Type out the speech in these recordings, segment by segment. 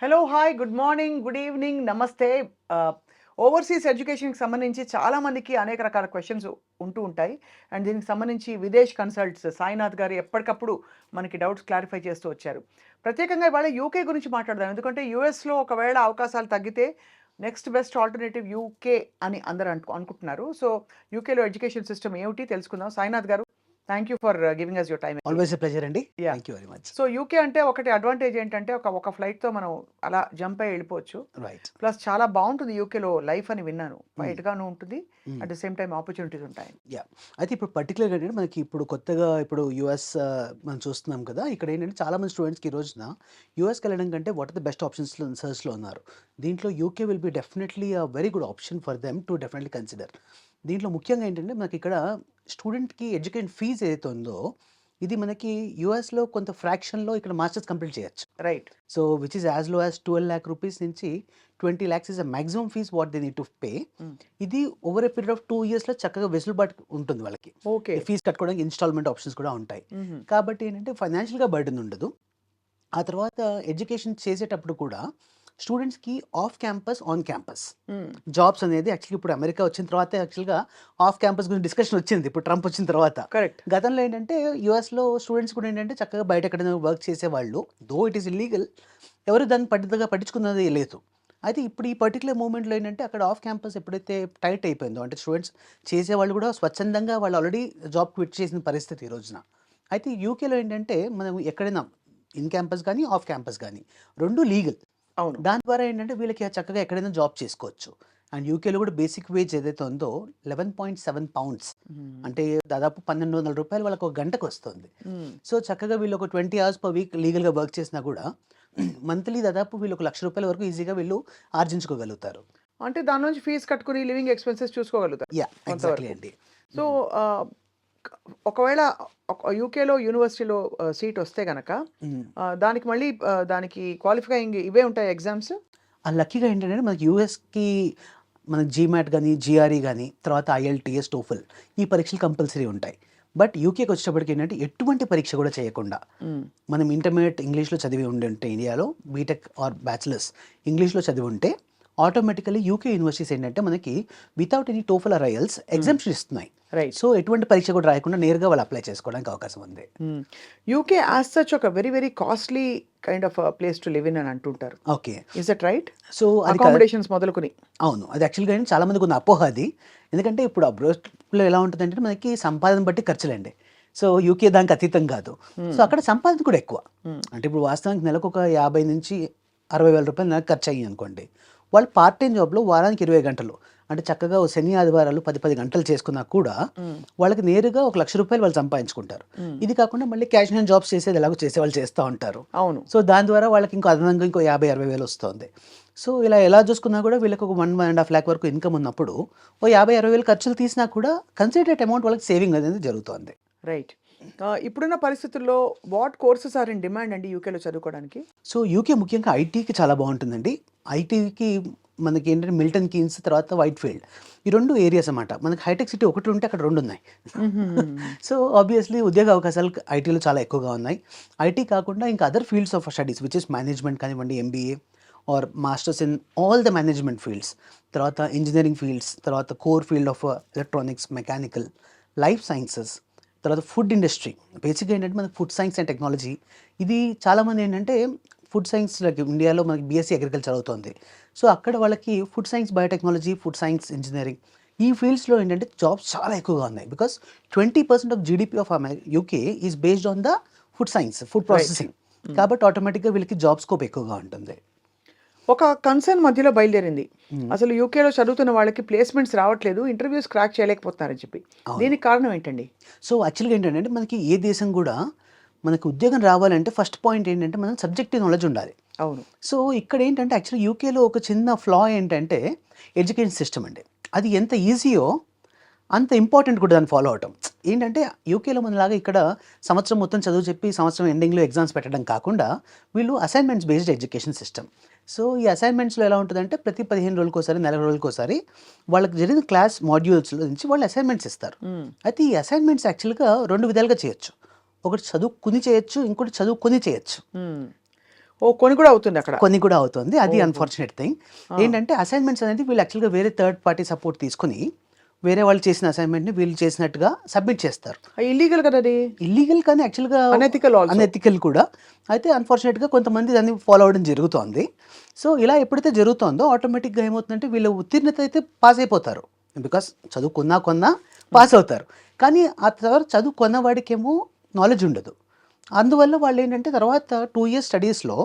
Hello, hi, good morning, good evening, నమస్తే. Overseas ఎడ్యుకేషన్‌కి సంబంధించి చాలా మందికి అనేక రకాల క్వెషన్స్ ఉంటూ ఉంటాయి. అండ్ దీనికి సంబంధించి విదేశ్ కన్సల్ట్స్ సాయినాథ్ గారు ఎప్పటికప్పుడు మనకి డౌట్స్ క్లారిఫై చేస్తూ వచ్చారు. ప్రత్యేకంగా ఇవాళ యూకే గురించి మాట్లాడదాం. ఎందుకంటే యూఎస్‌లో ఒకవేళ అవకాశాలు తగ్గితే నెక్స్ట్ బెస్ట్ ఆల్టర్‌నేటివ్ యూకే అని అందరూ అనుకుంటున్నారు. సో, యూకేలో ఎడ్యుకేషన్ సిస్టమ్ ఏమిటి తెలుసుకుందాం. Sainath garu, thank you for giving us your time again. Always a pleasure అండి. Yeah! Thank you very much. So, UK అంటే ఒకటి అడ్వాంటేజ్ ఏంటంటే ఒక ఫ్లైట్‌తో మనం అలా జంప్ అయ్యి ఎళ్ళిపోవచ్చు. రైట్. ప్లస్ చాలా బావుంటుంది యూకేలో లైఫ్ అని విన్నాను. హ్మ్. క్వైట్‌గాను ఉంటుంది. హ్మ్. At the same time opportunities ఉంటాయి. యాహ్! అయితే ఇప్పుడు పర్టిక్యులర్‌గా ఏంటంటే మనకి ఇప్పుడు కొత్తగా యూఎస్ మనం చూస్తున్నాం కదా! ఇక్కడ ఏంటంటే చాలా మంది స్టూడెంట్స్‌కి ఈ రోజున యూఎస్‌కెళ్ళడం కంటే వాట్ ఆర్ ద బెస్ట్ ఆప్షన్స్‌లో సెర్చ్‌లో ఉన్నారు. దీంట్లో UK will be definitely a very good option for them to definitely consider. దీంట్లో ముఖ్యంగా ఏంటంటే మనకిక్కడ స్టూడెంట్‌కి ఎడ్యుకేషన్ ఫీజ్ ఏదైతే ఉందో ఇది మనకి యూఎస్‌లో కొంత ఫ్రాక్షన్‌లో ఇక్కడ మాస్టర్స్ కంప్లీట్ చేయొచ్చు. Right. So, which is as low as 12 lakh rupees నుంచి 20 lakhs is the maximum fees what they need to pay. Hmm. ఇది ఓవర్ ఎ పీరియడ్ ఆఫ్ 2 ఇయర్స్‌లో చక్కగా వెసులుబాటు ఉంటుంది వాళ్ళకి. ఓకే. ఈ ఫీస్ కట్టుకోవడానికి ఇన్‌స్టాల్‌మెంట్ ఆప్షన్స్ కూడా ఉంటాయి. హుహు. కాబట్టి ఏంటంటే ఫైనాన్షియల్‌గా బర్డెన్ ఉండదు. ఆ తర్వాత ఎడ్యుకేషన్ చేసేటప్పుడు కూడా స్టూడెంట్స్‌కి ఆఫ్ క్యాంపస్, ఆన్ క్యాంపస్ హ్మ్. జాబ్స్ అనేది యాక్చువల్లీ ఇప్పుడు అమెరికా వచ్చిన తర్వాత యాక్చువల్‌గా ఆఫ్ క్యాంపస్ గురించి డిస్కషన్ వచ్చింది. ఇప్పుడు ట్రంప్ వచ్చిన తర్వాత. కరెక్ట్. గతంలో ఏంటంటే యూఎస్‌లో స్టూడెంట్స్ కూడా ఏంటంటే చక్కగా బయట ఎక్కడైనా వర్క్ చేసేవాళ్ళు. Though it is illegal. ఎవరు దాన్ని పెద్దగా పట్టించుకున్నది లేదు. అయితే ఇప్పుడు ఈ పర్టిక్యులర్ మూవ్‌మెంట్‌లో ఏంటంటే అక్కడ ఆఫ్ క్యాంపస్ ఎప్పుడైతే టైట్ అయిపోయిందో అంటే స్టూడెంట్స్ చేసేవాళ్ళు కూడా స్వచ్ఛందంగా వాళ్ళు ఆల్రెడీ జాబ్ క్విట్ చేసిన పరిస్థితి ఈ రోజున. అయితే యూకేలో ఏంటంటే మనం ఎక్కడైనా ఇన్ క్యాంపస్ గానీ, ఆఫ్ క్యాంపస్ గానీ 2 లీగల్. అవును. దాని ద్వారా ఏంటంటే వీళ్ళకి చక్కగా ఎక్కడైనా జాబ్ చేసుకోవచ్చు. అండ్ యూకేలో కూడా బేసిక్ వేజ్ ఏదైతే ఉందో 11.7 పౌండ్స్ హ్మ్. అంటే దాదాపు రూ. 1,200 వాళ్ళకి ఒక గంటకొస్తుంది. హ్మ్. సో, చక్కగా వీళ్ళు ఒక 20 అవర్స్ పర్ వీక్ లీగల్‌గా వర్క్ చేసినా కూడా మంత్లీ దాదాపు వీళ్ళు ఒక రూ. 1,00,000 వరకు ఈజీగా వీళ్ళు ఆర్జించుకోగలుగుతారు. అంటే దాని నుంచి ఫీస్ కట్టుకొని లివింగ్ ఎక్స్‌పెన్సెస్ చూసుకోగలుగుతారు యాహ్! ఎగ్జాక్ట్‌లీ కొంతవరకు. అండి. సో, హ్మ్. ఆహ్, క ఒకవేళ యూకేలో యూనివర్సిటీలో సీట్ వస్తే గనక హ్మ్. దానికి మళ్ళీ దానికి క్వాలిఫైయింగ్ ఇవే ఉంటాయా ఎగ్జామ్స్? ఆ లక్కీగా ఏంటంటే మనకి యూఎస్‌కి మనకి జీమాట్ గాని, జీఆర్ఈ గాని, తర్వాత ఐఎల్టీఎస్, టోఫెల్ ఈ పరీక్షలు కంపల్సరీ ఉంటాయి. బట్ యూకేకి వచ్చేటప్పటికి ఏంటంటే ఎటువంటి పరీక్ష కూడా చేయకుండా హ్మ్. మనం ఇంటర్మీడియేట్ ఇంగ్లీష్‌లో చదివి ఉండుంటే ఇండియాలో బీటెక్ ఆర్ బ్యాచిలర్స్ ఇంగ్లీష్‌లో చదివి ఉంటే ఆటోమేటికల్లీ యూకే యూనివర్సిటీస్ ఏంటంటే మనకి without any TOEFL are IELTS హ్మ్. ఎగ్జామ్షన్ ఇస్తున్నాయి. రైట్. సో, ఎటువంటి పరీక్ష కూడా రాయకుండా నేరుగా వాళ్ళు అప్లై చేసుకోవడానికి అవకాశం ఉంది. హ్మ్. యూకే యాస్ సచ్ ఒక very very costly kind of place to live in అని అంటుంటారు. Okay. Is that right? So, అది అకామోడేషన్స్ మొదలుకొని. అవును. అది యాక్చువల్‌గా ఏంటి చాలా మందికి ఉన్న అపోహ అది. ఎందుకంటే ఇప్పుడు అబ్రాడ్‌లో ఎలా ఉంటదంటే మనకి సంపాదన బట్టి ఖర్చులండి. సో, యూకే దానికి అతీతం కాదు. సో, హ్మ్. అక్కడ సంపాదన కూడా ఎక్కువ. హ్మ్. అంటే ఇప్పుడు వాస్తవానికి నెలకు ఒక 50,000-60,000 నెలకు ఖర్చయ్యాయనుకోండి. వాళ్ళు పార్ట్ టైమ్ జాబ్‌లో వారానికి 20 గంటలు అంటే చక్కగా ఓ శని, ఆదివారాలు 10 గంటలు చేసుకున్నా కూడా హ్మ్. వాళ్ళకి నేరుగా ఒక రూ. 1,00,000 వాళ్ళు సంపాదించుకుంటారు. హ్మ్. ఇది కాకుండా మళ్ళీ క్యాషువల్ జాబ్స్ చేసేది ఎలాగో చేసేవాళ్ళు చేస్తా ఉంటారు. అవును. సో, దాని ద్వారా వాళ్ళకి ఇంకో అదనంగా ఇంకో 50,000-60,000 వస్తోంది. సో, ఇలా ఎలా చూసుకున్నా కూడా వీళ్ళకి ఒక 1.5 లాక్ వరకు ఇన్‌కమ్ ఉన్నప్పుడు ఓ 50,000-60,000 ఖర్చులు తీసినా కూడా కన్సిడరేట్ అమౌంట్ వాళ్ళకి సేవింగ్ అనేది జరుగుతోంది. రైట్. ఇప్పుడున్న పరిస్థితుల్లో what courses are in demand అండి యూకేలో చదువుకోవడానికి? సో, యూకే ముఖ్యంగా ఐటీకి చాలా బావుంటుందండి. ఐటీకి మనకేంటంటే మిల్టన్ కీన్స్ తర్వాత వైట్‌ఫీల్డ్ ఈ 2 ఏరియాస్ అన్నమాట. మనకి హైటెక్ సిటీ ఒకటి ఉంటే అక్కడ 2 ఉన్నాయి. హుహుహుహు. సో, ఆబ్వియస్‌లీ ఉద్యోగ అవకాశాలు ఐటీలో చాలా ఎక్కువగా ఉన్నాయి. ఐటీ కాకుండా ఇంకా other fields of studies which is management కానివ్వండి, MBA or masters in all the management fields. తర్వాత ఇంజినీరింగ్ ఫీల్డ్స్, తర్వాత core field of electronics, mechanical, life sciences, తర్వాత ఫుడ్ ఇండస్ట్రీ. బేసిక్‌గా ఏంటంటే మనకి ఫుడ్ సైన్స్ అండ్ టెక్నాలజీ ఇది చాలామంది ఏంటంటే ఫుడ్ సైన్స్ లైక్ ఇండియాలో మనకి బీఎస్సీ అగ్రికల్చర్ అవుతుంది. సో, అక్కడ వాళ్ళకి food science, biotechnology, food science, engineering ఈ ఫీల్డ్స్‌లో ఏంటంటే జాబ్స్ చాలా ఎక్కువగా ఉన్నాయి. Because 20% of GDP of UK is based on the food science, food right. Processing. హ్మ్. కాబట్టి ఆటోమేటిక్‌గా వీళ్ళకి జాబ్ స్కోప్ ఎక్కువగా ఉంటుంది. ఒక కన్సర్న్ మధ్యలో బయలుదేరింది. హ్మ్. అసలు యూకేలో చదువుతున్న వాళ్ళకి ప్లేస్‌మెంట్స్ రావట్లేదు. ఇంటర్‌వ్యూస్ క్రాక్ చేయలేకపోతున్నారని చెప్పి. అవును. దీనికి కారణం ఏంటండి? సో, యాక్చువల్‌గా ఏంటంటే మనకి ఏ దేశం గూడా మనకు ఉద్యోగం రావాలంటే ఫస్ట్ పాయింట్ ఏంటంటే మనం సబ్జెక్టివ్ నాలెడ్జ్ ఉండాలి. అవును. సో, ఇక్కడేంటంటే యాక్చువల్లీ యూకేలో ఒక చిన్న ఫ్లా ఏంటంటే ఎడ్యుకేషన్ సిస్టమ్ అండి. అది ఎంత ఈజీయో అంత ఇంపార్టెంట్ కూడా దాన్ని ఫాలో అవ్వటం. ఏంటంటే యూకేలో మనలాగా ఇక్కడ సంవత్సరం మొత్తం చదువు చెప్పి సంవత్సరం ఎండింగ్‌లో ఎగ్జామ్స్ పెట్టడం కాకుండా వీళ్ళు assignments based education system. So, ఈ అసైన్‌మెంట్స్‌లో ఎలా ఉంటదంటే ప్రతి 15 రోజులకోసారి, నెల రోజులకోసారి వాళ్ళకి జరిగిన క్లాస్ మాడ్యూల్స్‌లో నుంచి వాళ్ళు అసైన్‌మెంట్స్ ఇస్తారు. హ్మ్. అయితే ఈ అసైన్‌మెంట్స్ యాక్చువల్‌గా 2 విధాలుగా చేయొచ్చు. ఒకటి చదువుకుని చేయొచ్చు. ఇంకోటి చదువుకొని చేయొచ్చు. హ్మ్. ఓ కొని కూడా అవుతుంది అక్కడ. కొన్ని కూడా అవుతుంది. అది ఓహో! Unfortunate thing. ఆ! ఏంటంటే అసైన్‌మెంట్స్ అనేది వీళ్ళు యాక్చువల్‌గా వేరే థర్డ్ పార్టీ సపోర్ట్ తీసుకొని, వేరే వాళ్ళు చేసిన అసైన్‌మెంట్‌ని వీళ్ళు చేసినట్టుగా సబ్మిట్ చేస్తారు. ఇల్లీగల్ కదా అది. ఇల్లీగల్ కానీ యాక్చువల్‌గా అనెథికల్ ఆల్సో. అనెథికల్ కూడా. అయితే అన్‌ఫార్చునేట్‌గా కొంతమంది దాన్ని ఫాలో అవ్వడం జరుగుతోంది. సో, ఇలా ఎప్పుడైతే జరుగుతోందో ఆటోమేటిక్‌గా ఏమవుతుందంటే వీళ్ళ ఉత్తీర్ణత అయితే పాస్ అయిపోతారు. బికాస్ చదువు కొన్నా పాస్ అవుతారు. కానీ ఆ తర్వాత చదువు కొన్నవాడికేమో నాలెడ్జ్ ఉండదు. అందువల్ల వాళ్ళేంటంటే తర్వాత 2 ఇయర్స్ స్టడీస్‌లో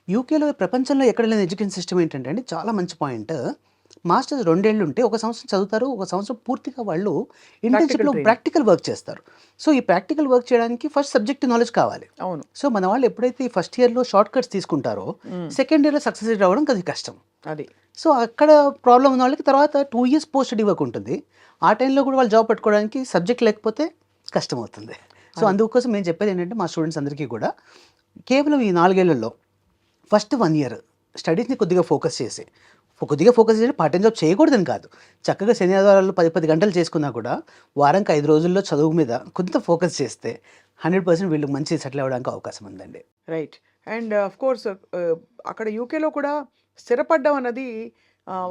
యూకేలో ప్రపంచంలో ఎక్కడ లేని ఎడ్యుకేషన్ సిస్టమ్ ఏంటంటే అండి చాలా మంచి పాయింట్. మాస్టర్స్ 2 ఏళ్ళు ఉంటే ఒక సంవత్సరం చదువుతారు. ఒక సంవత్సరం పూర్తిగా వాళ్ళు ప్రాక్టికల్ ఇంటర్న్‌షిప్‌లో ట్రైనింగ్. ప్రాక్టికల్ వర్క్ చేస్తారు. సో, ఈ ప్రాక్టికల్ వర్క్ చేయడానికి ఫస్ట్ సబ్జెక్ట్ నాలెడ్జ్ కావాలి. అవును. సో, మన వాళ్ళు ఎప్పుడైతే ఈ ఫస్ట్ ఇయర్‌లో షార్ట్ కట్స్ తీసుకుంటారో, హ్మ్. సెకండ్ ఇయర్‌లో సక్సెస్ రేట్ రావడం కొద్దిగా కష్టం. అది. సో, అక్కడ ప్రాబ్లమ్ ఉన్న వాళ్ళకి తర్వాత 2 ఇయర్స్ పోస్ట్ స్టడీ వర్క్ ఉంటుంది. ఆ టైంలో కూడా వాళ్ళు జాబ్ పట్టుకోవడానికి సబ్జెక్ట్ లేకపోతే కష్టమవుతుంది. సో, అది. అందుకోసం మేము చెప్పేది ఏంటంటే మా స్టూడెంట్స్ అందరికీ కూడా కేవలం ఈ 4 ఏళ్లలో ఫస్ట్ 1 ఇయర్ స్టడీస్‌ని కొద్దిగా ఫోకస్ చేసి, పార్ట్ టైమ్ జాబ్ చేయకూడదని కాదు. చక్కగా శని, ఆదివారాలు 10 గంటలు చేసుకున్నా కూడా వారానికి 5 రోజుల్లో చదువు మీద కొంత ఫోకస్ చేస్తే 100% వీళ్ళు మంచి సెటిల్ అవ్వడానికి అవకాశం ఉందండి. రైట్. అండ్ ఆఫ్ కోర్స్ అక్కడ యూకేలో కూడా స్థిరపడ్డం అన్నది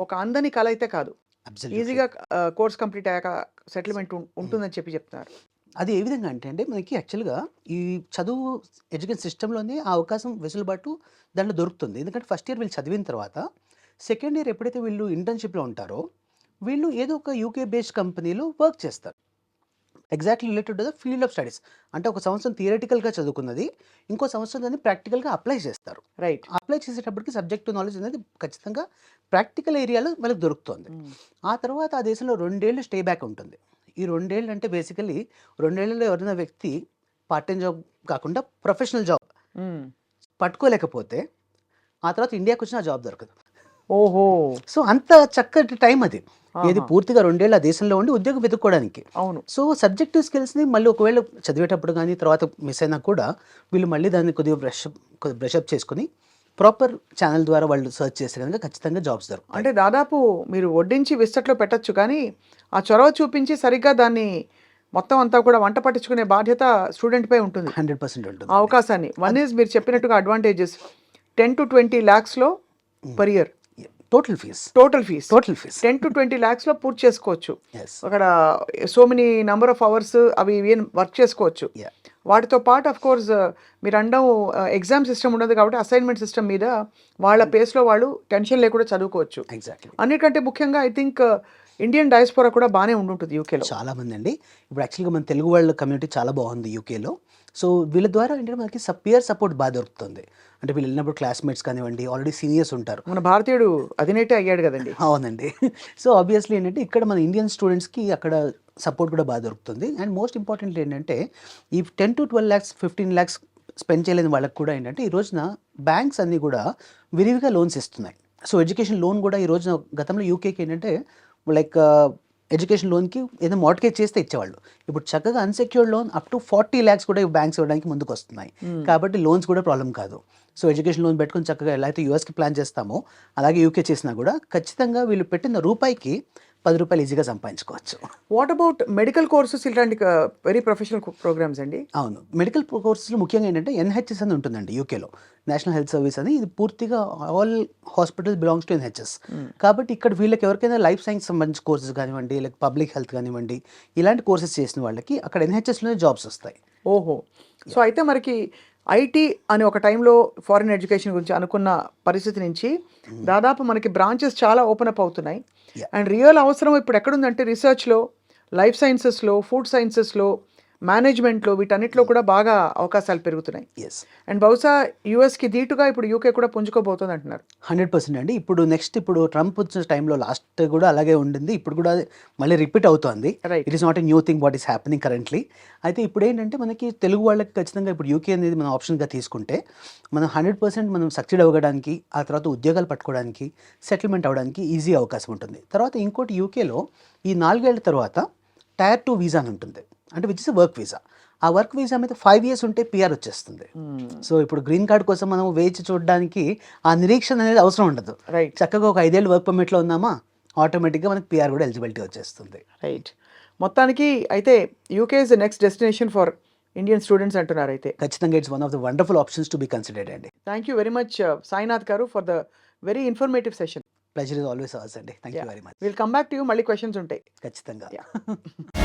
ఒక అందని కల అయితే కాదు. అబ్సల్యూట్‌లీ. ఈజీగా కోర్స్ కంప్లీట్ అయ్యాక సెటిల్మెంట్ ఉంటుందని చెప్తున్నారు. అది ఏ విధంగా అంటే అండి మనకి యాక్చువల్‌గా ఈ చదువు ఎడ్యుకేషన్ సిస్టమ్‌లోనే ఆ అవకాశం వెసులుబాటు దాంట్లో దొరుకుతుంది. ఎందుకంటే ఫస్ట్ ఇయర్ వీళ్ళు చదివిన తర్వాత సెకండ్ ఇయర్ ఎప్పుడైతే వీళ్ళు ఇంటర్న్‌షిప్‌లో ఉంటారో వీళ్ళు ఏదో ఒక యూకే బేస్డ్ కంపెనీలో వర్క్ చేస్తారు. Exactly related to the field of studies. అంటే ఒక సంవత్సరం థియరిటికల్‌గా చదువుకున్నది ఇంకో సంవత్సరం దాన్ని ప్రాక్టికల్‌గా అప్లై చేస్తారు. రైట్. అప్లై చేసేటప్పటికి సబ్జెక్ట్ నాలెడ్జ్ అనేది ఖచ్చితంగా ప్రాక్టికల్ ఏరియాలో వాళ్ళకి దొరుకుతుంది. ఆ తర్వాత ఆ దేశంలో 2 ఏళ్ళు స్టే బ్యాక్ ఉంటుంది. ఈ 2 ఏళ్ళు అంటే బేసికల్లీ 2 ఏళ్లలో ఎవరైనా వ్యక్తి పార్ట్ టైమ్ జాబ్ కాకుండా ప్రొఫెషనల్ జాబ్ పట్టుకోలేకపోతే ఆ తర్వాత ఇండియాకొచ్చినా ఆ జాబ్ దొరకదు. ఓహో! సో, అంత చక్కటి టైం అది. ఏది ఆహా! పూర్తిగా 2 ఏళ్ళు ఆ దేశంలో ఉండి ఉద్యోగం వెతుక్కోవడానికి. అవును. సో, సబ్జెక్టివ్ స్కిల్స్‌ని మళ్ళీ ఒకవేళ చదివేటప్పుడు గానీ, తర్వాత మిస్ అయినా కూడా వీళ్ళు మళ్ళీ దాన్ని కొద్దిగా బ్రషప్ చేసుకొని ప్రాపర్ ఛానెల్ ద్వారా వాళ్ళు సెర్చ్ చేస్తే గనుక ఖచ్చితంగా జాబ్స్ దొరుకుతాయి. అంటే దాదాపు మీరు వడ్డించి విస్తట్లో పెట్టొచ్చు కానీ, ఆ చొరవ చూపించి సరిగ్గా దాన్ని మొత్తం అంతా కూడా వంట పట్టించుకునే బాధ్యత స్టూడెంట్‌పై ఉంటుంది. 100% ఆ ఉంటుందండి. అవకాశాన్ని. వన్ ఈజ్ మీరు చెప్పినట్టుగా అడ్వాంటేజెస్ 10-20 లాక్స్‌లో per year total fees. Total fees. Total fees. 10-20 లాక్స్‌లో పూర్తి చేసుకోవచ్చు. యెస్. అక్కడ so many number of hours అవి ఇవి అని వర్క్ చేసుకోవచ్చు. యాహ్! వాటితో పాటు ఆఫ్ కోర్స్ మీరు అనడం ఎగ్జామ్ సిస్టమ్ ఉండదు కాబట్టి అసైన్మెంట్ సిస్టమ్ మీద వాళ్ళ పేస్‌లో వాళ్ళు టెన్షన్ లేకుండా చదువుకోవచ్చు. ఎగ్జాక్ట్‌లీ. అన్నిటికంటే ముఖ్యంగా ఐ థింక్ ఇండియన్ డయాస్పోరా కూడా బానే ఉండుంటుంది యూకేలో. చాలా మందండి. ఇప్పుడు యాక్చువల్‌గా మన తెలుగు వాళ్ళ కమ్యూనిటీ చాలా బాగుంది యూకేలో. సో, వీళ్ళ ద్వారా ఏంటంటే మనకి పియర్ సపోర్ట్ బాగా దొరుకుతుంది. అంటే వీళ్ళు వెళ్ళినప్పుడు క్లాస్‌మేట్స్ కానివ్వండి, ఆల్రెడీ సీనియర్స్ ఉంటారు. మన భారతీయుడు అధినేతే అయ్యాడు కదండీ! అవునండి. సో, ఆబ్వియస్లీ ఏంటంటే ఇక్కడ మన ఇండియన్ స్టూడెంట్స్‌కి అక్కడ సపోర్ట్ కూడా బాగా దొరుకుతుంది. అండ్ మోస్ట్ ఇంపార్టెంట్‌లీ ఏంటంటే ఈ 10-12 లాక్స్, 15 లాక్స్ స్పెండ్ చేయలేని వాళ్ళకి కూడా ఏంటంటే ఈ రోజున బ్యాంక్స్ అన్నీ కూడా విరివిగా లోన్స్ ఇస్తున్నాయి. సో, ఎడ్యుకేషన్ లోన్ కూడా ఈ రోజున గతంలో యూకేకి ఏంటంటే లైక్ ఎడ్యుకేషన్ లోన్‌కి ఏదో మార్ట్‌గేజ్ చేస్తే ఇచ్చేవాళ్ళు. ఇప్పుడు చక్కగా unsecured loan up to 40 lakhs కూడా బ్యాంక్స్ ఇవ్వడానికి ముందుకొస్తున్నాయి. కాబట్టి లోన్స్ కూడా ప్రాబ్లమ్ కాదు. సో, ఎడ్యుకేషన్ లోన్ పెట్టుకొని చక్కగా ఎలా అయితే యూఎస్‌కి ప్లాన్ చేస్తామో అలాగే యూకే చేసినా కూడా ఖచ్చితంగా వీళ్ళు పెట్టిన రూపాయికి రూ. 10 ఈజీగా సంపాదించుకోవచ్చు. వాట్ అబౌట్ మెడికల్ కోర్సెస్ ఇలాంటి వెరీ ప్రొఫెషనల్ ప్రోగ్రామ్స్ అండి? అవును. మెడికల్ కోర్సెస్‌లో ముఖ్యంగా ఏంటంటే ఎన్‌హెచ్‌ఎస్ అని ఉంటుందండి యూకేలో. నేషనల్ హెల్త్ సర్వీస్ అని ఇది పూర్తిగా all hospitals belongs to NHS. కాబట్టి ఇక్కడ వీళ్ళకి ఎవరికైనా లైఫ్ సైన్స్ సంబంధించిన కోర్సెస్ కానివ్వండి, లైక్ పబ్లిక్ హెల్త్ కానివ్వండి, ఇలాంటి కోర్సెస్ చేసిన వాళ్ళకి అక్కడ ఎన్‌హెచ్‌ఎస్‌లోనే జాబ్స్ వస్తాయి. ఓహో! సో, అయితే మనకి ఐటీ అని ఒక టైంలో ఫారిన్ ఎడ్యుకేషన్ గురించి అనుకున్న పరిస్థితి నుంచి దాదాపు మనకి బ్రాంచెస్ చాలా ఓపెన్ అప్ అవుతున్నాయి. యాహ్! అండ్ రియల్ అవసరం ఇప్పుడు ఎక్కడుందంటే రీసెర్చ్‌లో, లైఫ్ సైన్సెస్‌లో, ఫుడ్ సైన్సెస్‌లో, మేనేజ్మెంట్‌లో వీటన్నిటిలో కూడా బాగా అవకాశాలు పెరుగుతున్నాయి. యెస్. అండ్ బహుశా యూఎస్‌కి దీటుగా ఇప్పుడు యూకే కూడా పుంజుకోబోతుంది అంటున్నారు. 100% అండి. ఇప్పుడు ట్రంప్ వచ్చిన టైంలో లాస్ట్ కూడా అలాగే ఉండింది. ఇప్పుడు కూడా మళ్ళీ రిపీట్ అవుతోంది. Right. It is not a new thing what is happening currently. అయితే ఇప్పుడేంటంటే మనకి తెలుగు వాళ్ళకి ఖచ్చితంగా ఇప్పుడు యూకే అనేది మనం ఆప్షన్‌గా తీసుకుంటే మనం 100% మనం సక్సీడ్ అవ్వడానికి, ఆ తర్వాత ఉద్యోగాలు పట్టుకోవడానికి, సెటిల్మెంట్ అవ్వడానికి ఈజీ అవకాశం ఉంటుంది. తర్వాత ఇంకోటి యూకేలో ఈ 4 ఏళ్ల తర్వాత టైర్ 2 వీసా అని ఉంటుంది. అంటే విచ్ ఇస్ వర్క్ వీసా. ఆ వర్క్ వీసా మీద 5 ఇయర్స్ ఉంటే పీఆర్ వచ్చేస్తుంది. సో, ఇప్పుడు గ్రీన్ కార్డ్ కోసం మనం వేచి చూడడానికి ఆ నిరీక్షణ అనేది అవసరం ఉండదు. రైట్. చక్కగా ఒక 5 ఏళ్ళు వర్క్ పర్మిట్‌లో ఉన్నామా ఆటోమేటిక్‌గా మనకి పీఆర్ కూడా ఎలిజిబిలిటీ వచ్చేస్తుంది. రైట్. మొత్తానికి అయితే UK is the next destination for Indian students అంటున్నారు అయితే. ఖచ్చితంగా it's one of the wonderful options to be considered అండి. Thank you very much Sainath garu for the very informative session. Pleasure is always ours అండి. Thank you Yeah. Very much. Will come back to you, మళ్ళీ questions ఉంటాయి. ఖచ్చితంగా. Yeah.